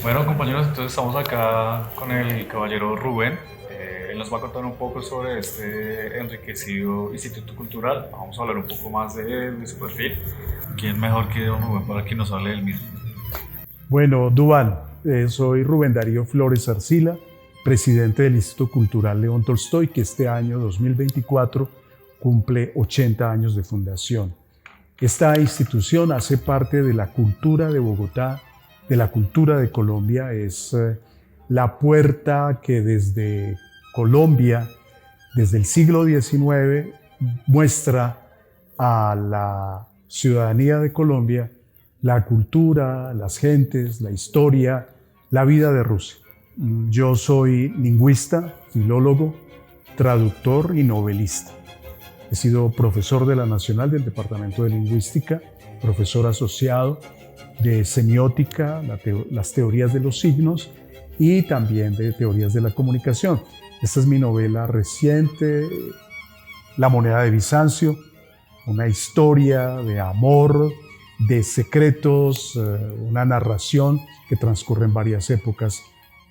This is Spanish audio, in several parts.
Bueno, compañeros, entonces estamos acá con el caballero Rubén. Él nos va a contar un poco sobre este enriquecido instituto cultural. Vamos a hablar un poco más de él, de su perfil. ¿Quién mejor que don Rubén para que nos hable del mismo? Bueno, Duván, soy Rubén Darío Flores Arcila, presidente del Instituto Cultural León Tolstoy, que este año 2024 cumple 80 años de fundación. Esta institución hace parte de la cultura de Bogotá, de la cultura de Colombia, es la puerta que desde Colombia, desde el siglo XIX, muestra a la ciudadanía de Colombia la cultura, las gentes, la historia, la vida de Rusia. Yo soy lingüista, filólogo, traductor y novelista. He sido profesor de la Nacional del Departamento de Lingüística, profesor asociado de semiótica, las teorías de los signos y también de teorías de la comunicación. Esta es mi novela reciente, La moneda de Bizancio, una historia de amor, de secretos, una narración que transcurre en varias épocas.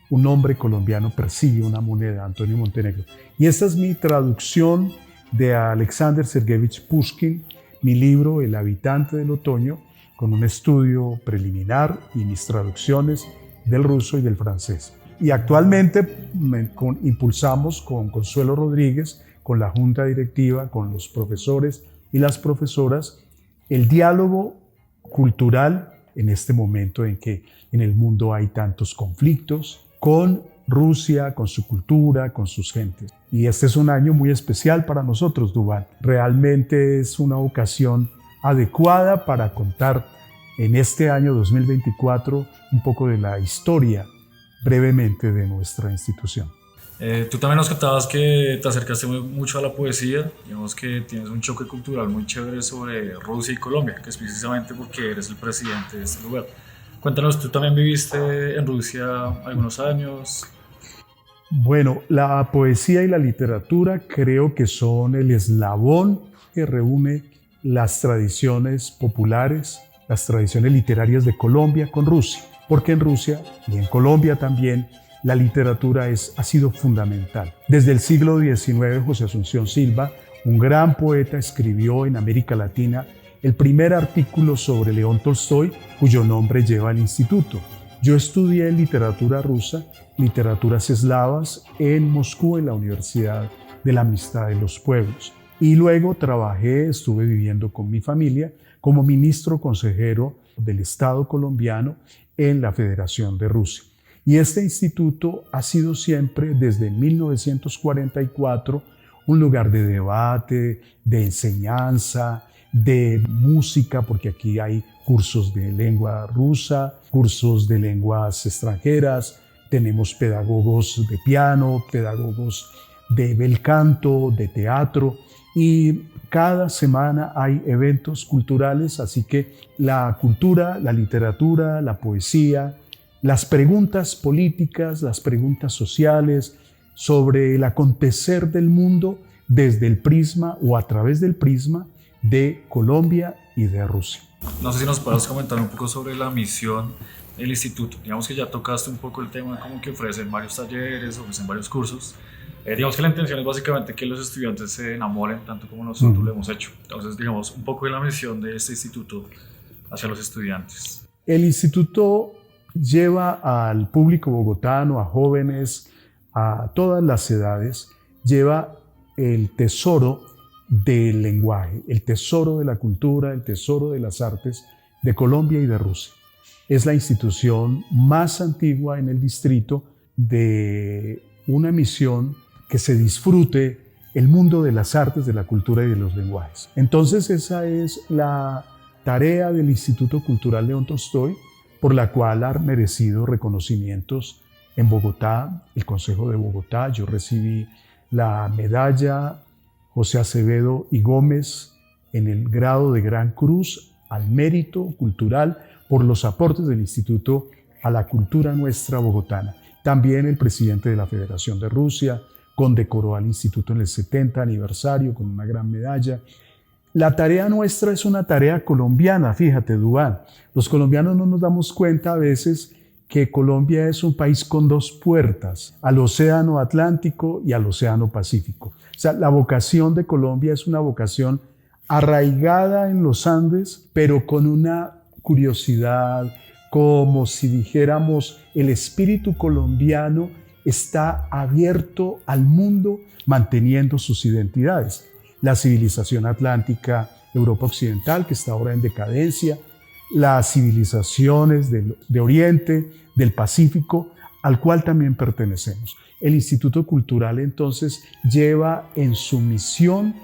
Un hombre colombiano persigue una moneda, Antonio Montenegro. Y esta es mi traducción de Alexander Sergeyevich Pushkin, mi libro El habitante del otoño, con un estudio preliminar y mis traducciones del ruso y del francés. Y actualmente impulsamos con Consuelo Rodríguez, con la junta directiva, con los profesores y las profesoras, el diálogo cultural en este momento en que en el mundo hay tantos conflictos con Rusia, con su cultura, con sus gentes. Y este es un año muy especial para nosotros, Duván. Realmente es una ocasión adecuada para contar en este año 2024 un poco de la historia brevemente de nuestra institución. Tú también nos contabas que te acercaste mucho a la poesía. Digamos que tienes un choque cultural muy chévere sobre Rusia y Colombia, que es precisamente porque eres el presidente de este lugar. Cuéntanos, tú también viviste en Rusia algunos años. Bueno, la poesía y la literatura creo que son el eslabón que reúne las tradiciones populares, las tradiciones literarias de Colombia con Rusia, porque en Rusia y en Colombia también la literatura ha sido fundamental. Desde el siglo XIX, José Asunción Silva, un gran poeta, escribió en América Latina el primer artículo sobre León Tolstoy, cuyo nombre lleva el instituto. Yo estudié literatura rusa, literaturas eslavas en Moscú, en la Universidad de la Amistad de los Pueblos. Y luego estuve viviendo con mi familia como ministro consejero del Estado colombiano en la Federación de Rusia. Y este instituto ha sido siempre, desde 1944, un lugar de debate, de enseñanza, de música, porque aquí hay cursos de lengua rusa, cursos de lenguas extranjeras, tenemos pedagogos de piano, pedagogos de bel canto, de teatro, y cada semana hay eventos culturales, así que la cultura, la literatura, la poesía, las preguntas políticas, las preguntas sociales sobre el acontecer del mundo desde el prisma o a través del prisma de Colombia y de Rusia. No sé si nos puedas comentar un poco sobre la misión del instituto. Digamos que ya tocaste un poco el tema, como que ofrecen varios talleres, ofrecen varios cursos. Digamos que la intención es básicamente que los estudiantes se enamoren tanto como nosotros lo hemos hecho. Entonces, digamos, un poco de la misión de este instituto hacia los estudiantes. El instituto lleva al público bogotano, a jóvenes, a todas las edades, lleva el tesoro del lenguaje, el tesoro de la cultura, el tesoro de las artes de Colombia y de Rusia. Es la institución más antigua en el distrito de una misión que se disfrute el mundo de las artes, de la cultura y de los lenguajes. Entonces esa es la tarea del Instituto Cultural León Tolstoy, por la cual ha merecido reconocimientos en Bogotá, el Consejo de Bogotá. Yo recibí la medalla José Acevedo y Gómez en el grado de Gran Cruz al mérito cultural por los aportes del Instituto a la cultura nuestra bogotana. También el presidente de la Federación de Rusia condecoró al Instituto en el 70 aniversario con una gran medalla. La tarea nuestra es una tarea colombiana, fíjate, Duván. Los colombianos no nos damos cuenta a veces que Colombia es un país con dos puertas, al Océano Atlántico y al Océano Pacífico. O sea, la vocación de Colombia es una vocación arraigada en los Andes, pero con una curiosidad, como si dijéramos, el espíritu colombiano está abierto al mundo manteniendo sus identidades. La civilización atlántica, Europa Occidental, que está ahora en decadencia, las civilizaciones de Oriente, del Pacífico, al cual también pertenecemos. El Instituto Cultural entonces lleva en su misión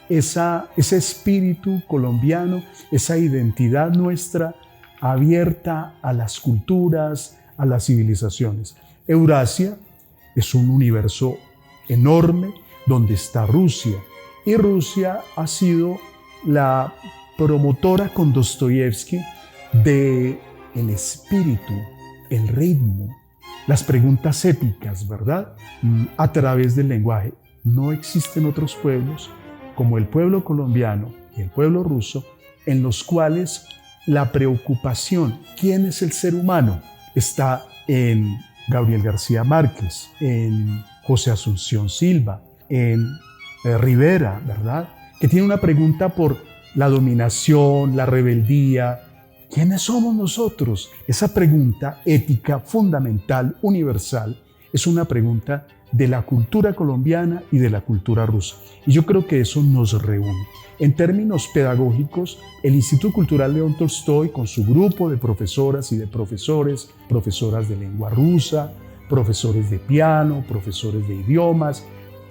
ese espíritu colombiano, esa identidad nuestra abierta a las culturas, a las civilizaciones. Eurasia es un universo enorme donde está Rusia, y Rusia ha sido la promotora con Dostoyevsky de el espíritu, el ritmo, las preguntas épicas, ¿verdad? A través del lenguaje. No existen otros pueblos como el pueblo colombiano y el pueblo ruso en los cuales la preocupación, ¿quién es el ser humano?, está en Gabriel García Márquez, en José Asunción Silva, en Rivera, ¿verdad?, que tiene una pregunta por la dominación, la rebeldía. ¿Quiénes somos nosotros? Esa pregunta ética fundamental, universal, es una pregunta de la cultura colombiana y de la cultura rusa. Y yo creo que eso nos reúne. En términos pedagógicos, el Instituto Cultural León Tolstoy, con su grupo de profesoras y de profesores, profesoras de lengua rusa, profesores de piano, profesores de idiomas,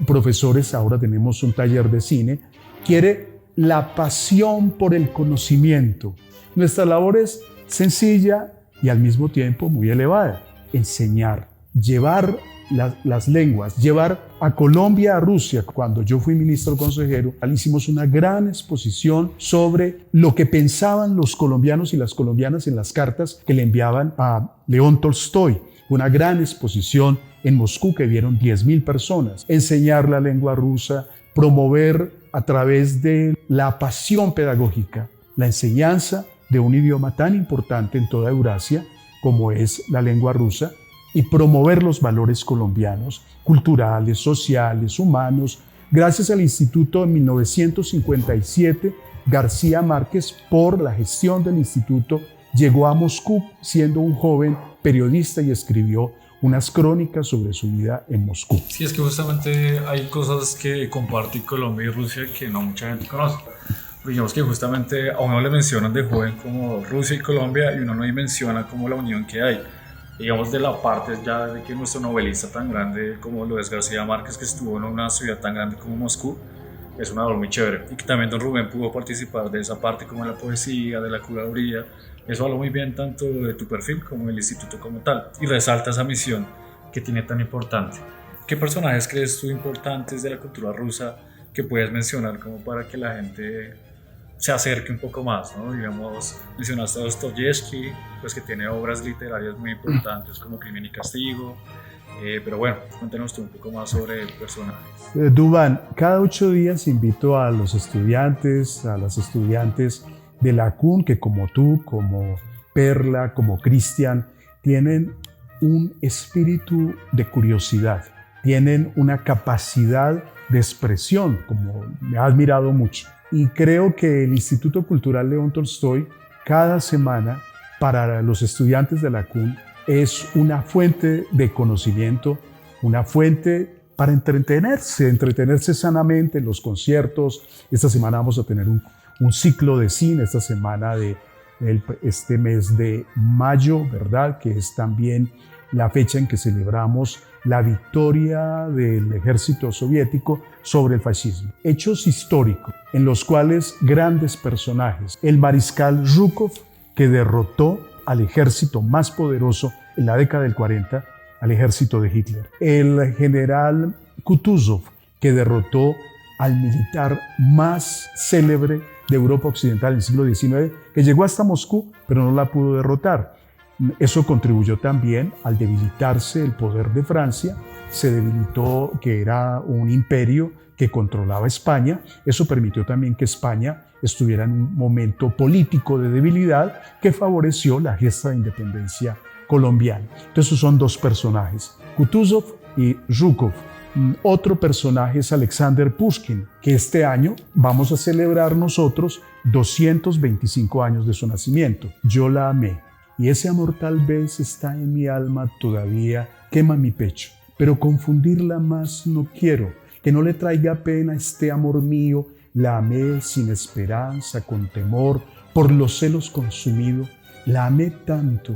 profesores, ahora tenemos un taller de cine, quiere la pasión por el conocimiento. Nuestra labor es sencilla y al mismo tiempo muy elevada: enseñar, llevar las lenguas, llevar a Colombia a Rusia. Cuando yo fui ministro consejero, hicimos una gran exposición sobre lo que pensaban los colombianos y las colombianas en las cartas que le enviaban a León Tolstoy. Una gran exposición en Moscú que vieron 10.000 personas. Enseñar la lengua rusa, promover a través de la pasión pedagógica la enseñanza de un idioma tan importante en toda Eurasia como es la lengua rusa, y promover los valores colombianos, culturales, sociales, humanos. Gracias al instituto, en 1957, García Márquez, por la gestión del instituto, llegó a Moscú siendo un joven periodista y escribió unas crónicas sobre su vida en Moscú. Sí, es que justamente hay cosas que comparten Colombia y Rusia que no mucha gente conoce. Digamos que justamente a uno le mencionan de joven como Rusia y Colombia, y uno no menciona como la unión que hay. Digamos, de la parte ya de que nuestro novelista tan grande como lo es García Márquez, que estuvo en una ciudad tan grande como Moscú, es una labor muy chévere. Y que también don Rubén pudo participar de esa parte como de la poesía, de la curaduría. Eso habla muy bien tanto de tu perfil como del instituto como tal, y resalta esa misión que tiene tan importante. ¿Qué personajes crees tú importantes de la cultura rusa que puedes mencionar como para que la gente se acerque un poco más, ¿no? Digamos, mencionaste a Dostoyevsky, pues que tiene obras literarias muy importantes como Crimen y Castigo, pero bueno, cuéntanos tú un poco más sobre el personaje. Duván, cada 8 días invito a los estudiantes, a las estudiantes de la CUN, que como tú, como Perla, como Cristian, tienen un espíritu de curiosidad, tienen una capacidad de expresión, como me ha admirado mucho. Y creo que el Instituto Cultural León Tolstoy, cada semana, para los estudiantes de la CUN, es una fuente de conocimiento, una fuente para entretenerse sanamente en los conciertos. Esta semana vamos a tener un ciclo de cine, esta semana este mes de mayo, ¿verdad?, que es también la fecha en que celebramos la victoria del ejército soviético sobre el fascismo. Hechos históricos en los cuales grandes personajes, el mariscal Zhukov, que derrotó al ejército más poderoso en la década del 40, al ejército de Hitler, el general Kutuzov, que derrotó al militar más célebre de Europa Occidental en el siglo XIX, que llegó hasta Moscú, pero no la pudo derrotar. Eso contribuyó también al debilitarse el poder de Francia. Se debilitó, que era un imperio que controlaba España. Eso permitió también que España estuviera en un momento político de debilidad que favoreció la gesta de independencia colombiano. Entonces esos son dos personajes, Kutuzov y Zhukov. Otro personaje es Alexander Pushkin, que este año vamos a celebrar nosotros 225 años de su nacimiento. Yo la amé, y ese amor tal vez está en mi alma todavía, quema mi pecho, pero confundirla más no quiero, que no le traiga pena este amor mío. La amé sin esperanza, con temor, por los celos consumido. La amé tanto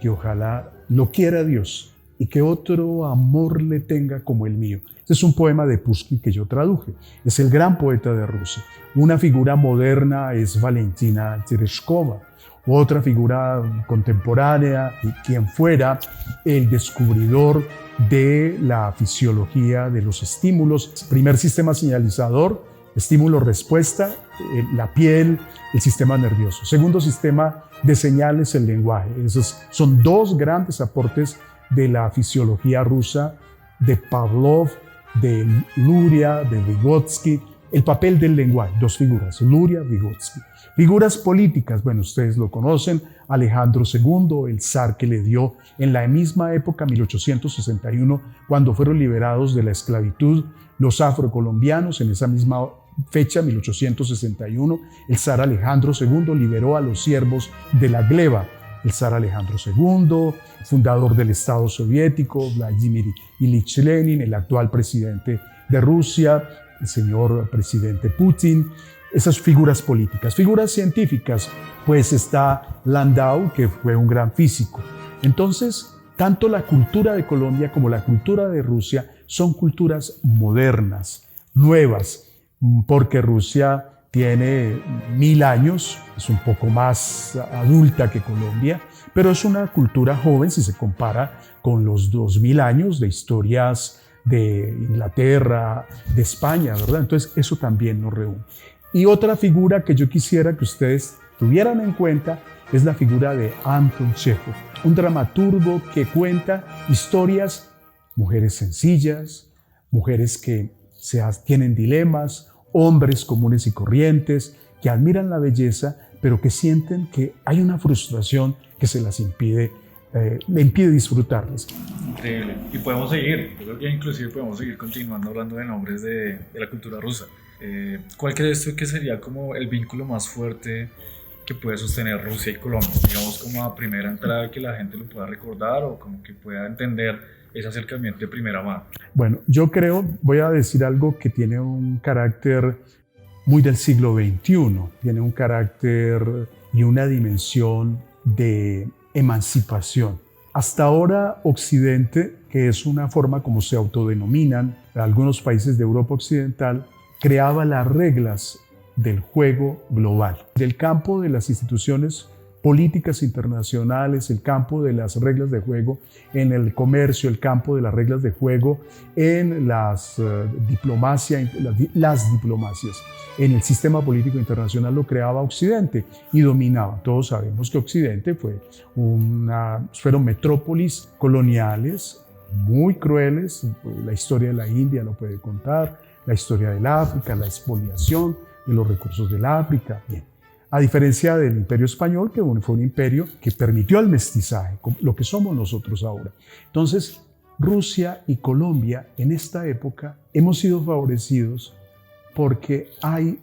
que ojalá lo quiera Dios y que otro amor le tenga como el mío. Este es un poema de Pushkin que yo traduje. Es el gran poeta de Rusia. Una figura moderna es Valentina Tereshkova. Otra figura contemporánea, quien fuera el descubridor de la fisiología de los estímulos. Primer sistema señalizador, estímulo-respuesta, la piel, el sistema nervioso. Segundo sistema de señales, el lenguaje. Esos son dos grandes aportes de la fisiología rusa, de Pavlov, de Luria, de Vygotsky. El papel del lenguaje, dos figuras, Luria, Vygotsky. Figuras políticas, bueno, ustedes lo conocen, Alejandro II, el zar que le dio en la misma época, 1861, cuando fueron liberados de la esclavitud los afrocolombianos. En esa misma fecha, 1861, el zar Alejandro II liberó a los siervos de la gleba. El zar Alejandro II, fundador del Estado soviético, Vladimir Ilich Lenin, el actual presidente de Rusia, el señor presidente Putin. Esas figuras políticas. Figuras científicas, pues está Landau, que fue un gran físico. Entonces, tanto la cultura de Colombia como la cultura de Rusia son culturas modernas, nuevas, porque Rusia tiene 1000 años, es un poco más adulta que Colombia, pero es una cultura joven si se compara con los 2000 años de historias de Inglaterra, de España, ¿verdad? Entonces eso también nos reúne. Y otra figura que yo quisiera que ustedes tuvieran en cuenta es la figura de Anton Chekhov, un dramaturgo que cuenta historias, mujeres sencillas, mujeres que tienen dilemas, hombres comunes y corrientes, que admiran la belleza, pero que sienten que hay una frustración que se las impide disfrutarles. Increíble. Y podemos seguir, yo creo que inclusive podemos seguir continuando hablando de nombres de la cultura rusa. ¿Cuál crees tú que sería como el vínculo más fuerte que puede sostener Rusia y Colombia? Digamos como a primera entrada, que la gente lo pueda recordar o como que pueda entender ese acercamiento de primera mano. Bueno, yo creo, voy a decir algo que tiene un carácter muy del siglo XXI, tiene un carácter y una dimensión de emancipación. Hasta ahora Occidente, que es una forma como se autodenominan algunos países de Europa Occidental, creaba las reglas del juego global. Del campo de las instituciones políticas internacionales, el campo de las reglas de juego en el comercio, el campo de las reglas de juego en las diplomacias, en el sistema político internacional lo creaba Occidente y dominaba. Todos sabemos que Occidente fueron metrópolis coloniales muy crueles. La historia de la India lo puede contar, la historia del África, la expoliación de los recursos del África. Bien. A diferencia del Imperio Español, que fue un imperio que permitió el mestizaje, lo que somos nosotros ahora. Entonces, Rusia y Colombia en esta época hemos sido favorecidos porque hay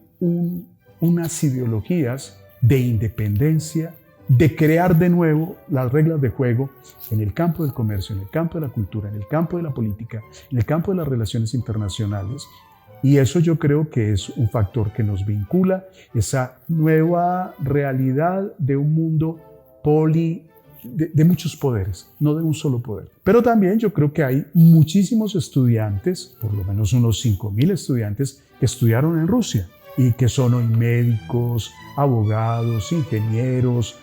unas ideologías de independencia, de crear de nuevo las reglas de juego en el campo del comercio, en el campo de la cultura, en el campo de la política, en el campo de las relaciones internacionales. Y eso yo creo que es un factor que nos vincula, esa nueva realidad de un mundo de muchos poderes, no de un solo poder. Pero también yo creo que hay muchísimos estudiantes, por lo menos unos 5000 estudiantes que estudiaron en Rusia y que son hoy médicos, abogados, ingenieros,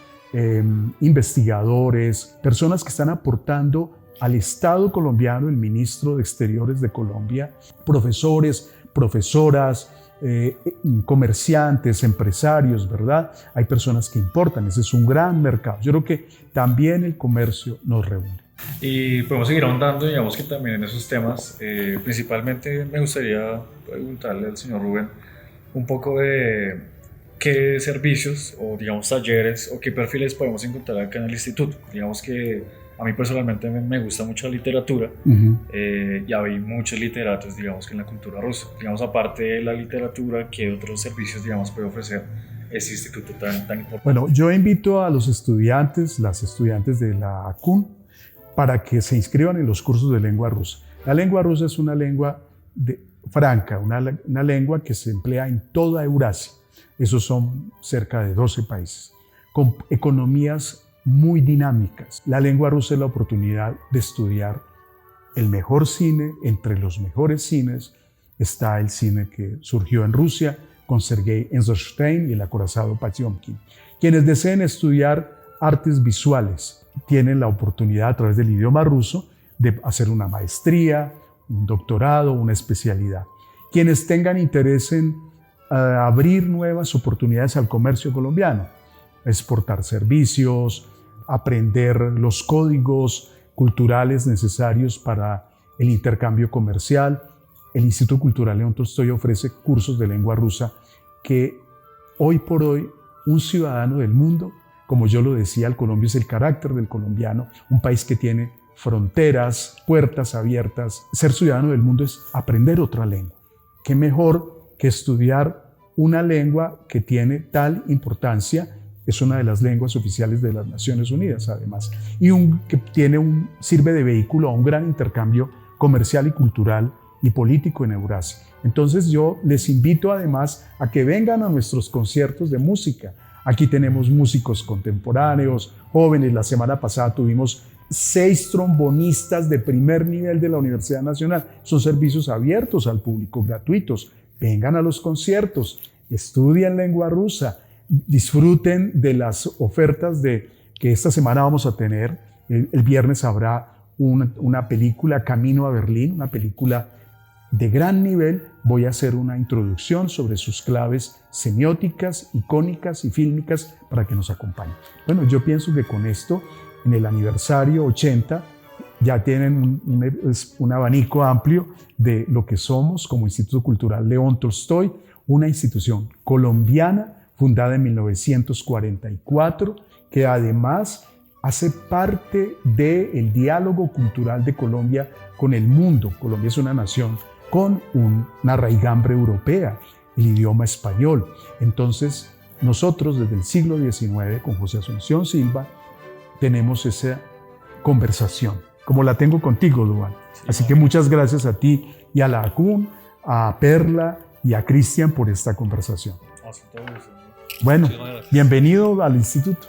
investigadores, personas que están aportando al Estado colombiano, el ministro de Exteriores de Colombia, profesores, profesoras, comerciantes, empresarios, ¿verdad? Hay personas que importan, ese es un gran mercado. Yo creo que también el comercio nos reúne. Y podemos seguir ahondando, digamos que también en esos temas. Principalmente me gustaría preguntarle al señor Rubén un poco de qué servicios o digamos talleres o qué perfiles podemos encontrar acá en el instituto. Digamos que A mí personalmente me gusta mucho la literatura. Ujú. Y hay muchos literatos, digamos, que en la cultura rusa. Digamos, aparte de la literatura, ¿qué otros servicios, digamos, puede ofrecer este instituto tan importante? Bueno, yo invito a los estudiantes, las estudiantes de la ACUN, para que se inscriban en los cursos de lengua rusa. La lengua rusa es una lengua franca, una lengua que se emplea en toda Eurasia. Esos son cerca de 12 países, con economías muy dinámicas. La lengua rusa es la oportunidad de estudiar el mejor cine. Entre los mejores cines está el cine que surgió en Rusia con Sergei Eisenstein y el acorazado Potemkin. Quienes deseen estudiar artes visuales tienen la oportunidad a través del idioma ruso de hacer una maestría, un doctorado, una especialidad. Quienes tengan interés en abrir nuevas oportunidades al comercio colombiano, exportar servicios, aprender los códigos culturales necesarios para el intercambio comercial. El Instituto Cultural León Tolstoy ofrece cursos de lengua rusa que hoy por hoy un ciudadano del mundo, como yo lo decía, el Colombia es el carácter del colombiano, un país que tiene fronteras, puertas abiertas. Ser ciudadano del mundo es aprender otra lengua. ¿Qué mejor que estudiar una lengua que tiene tal importancia? Es una de las lenguas oficiales de las Naciones Unidas, además, y que sirve de vehículo a un gran intercambio comercial y cultural y político en Eurasia. Entonces yo les invito además a que vengan a nuestros conciertos de música. Aquí tenemos músicos contemporáneos, jóvenes. La semana pasada tuvimos 6 trombonistas de primer nivel de la Universidad Nacional. Son servicios abiertos al público, gratuitos. Vengan a los conciertos, estudien lengua rusa, disfruten de las ofertas que esta semana vamos a tener. El viernes habrá una película, Camino a Berlín, una película de gran nivel. Voy a hacer una introducción sobre sus claves semióticas, icónicas y fílmicas para que nos acompañen. Bueno, yo pienso que con esto, en el aniversario 80, ya tienen un abanico amplio de lo que somos como Instituto Cultural León Tolstoy, una institución colombiana fundada en 1944, que además hace parte del diálogo cultural de Colombia con el mundo. Colombia es una nación con una raigambre europea, el idioma español. Entonces, nosotros desde el siglo XIX, con José Asunción Silva, tenemos esa conversación, como la tengo contigo, Duval. Así que muchas gracias a ti y a la ACUN, a Perla y a Cristian por esta conversación. Bueno, bienvenido al instituto.